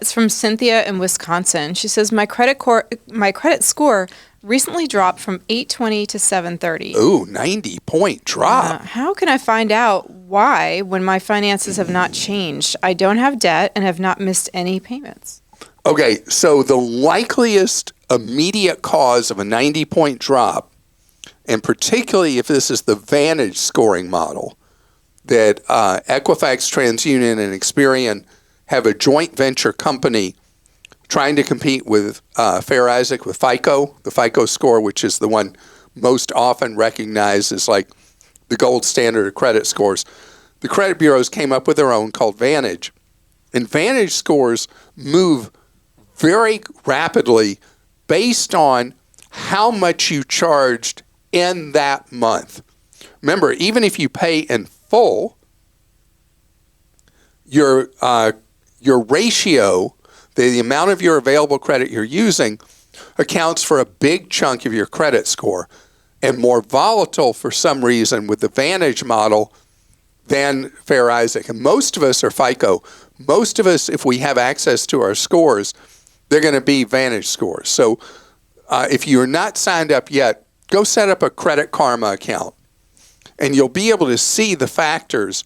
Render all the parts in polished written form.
It's from Cynthia in Wisconsin. She says, my credit score recently dropped from 820 to 730. Ooh, 90-point drop. How can I find out why when my finances have not changed? I don't have debt and have not missed any payments. Okay, so the likeliest immediate cause of a 90-point drop, and particularly if this is the Vantage scoring model that Equifax, TransUnion, and Experian have a joint venture company trying to compete with Fair Isaac with FICO, the FICO score, which is the one most often recognized as like the gold standard of credit scores. The credit bureaus came up with their own called Vantage. And Vantage scores move very rapidly based on how much you charged in that month. Remember, even if you pay in full, your ratio, the amount of your available credit you're using, accounts for a big chunk of your credit score, and more volatile for some reason with the Vantage model than Fair Isaac. And most of us are FICO. Most of us, if we have access to our scores, they're going to be Vantage scores. So if you're not signed up yet, go set up a Credit Karma account, and you'll be able to see the factors.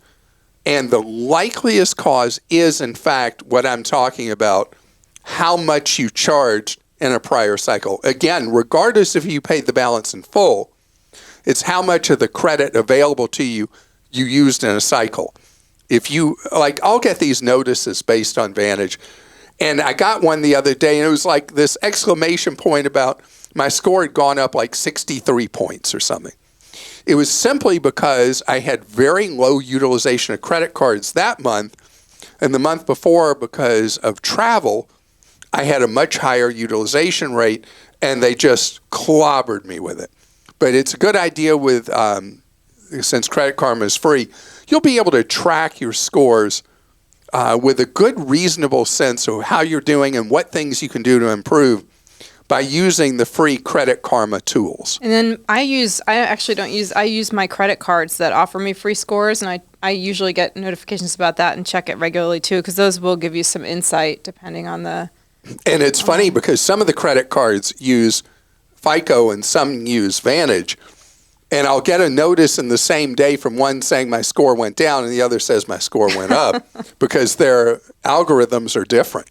And the likeliest cause is, in fact, what I'm talking about, how much you charged in a prior cycle. Again, regardless if you paid the balance in full, it's how much of the credit available to you used in a cycle. If you, like, I'll get these notices based on Vantage. And I got one the other day, and it was like this exclamation point about my score had gone up like 63 points or something. It was simply because I had very low utilization of credit cards that month, and the month before, because of travel, I had a much higher utilization rate, and they just clobbered me with it. But it's a good idea with, since Credit Karma is free, you'll be able to track your scores with a good, reasonable sense of how you're doing and what things you can do to improve by using the free Credit Karma tools. And then I use my credit cards that offer me free scores, and I usually get notifications about that and check it regularly too, because those will give you some insight depending on the... And it's funny because some of the credit cards use FICO and some use Vantage. And I'll get a notice in the same day from one saying my score went down and the other says my score went up because their algorithms are different.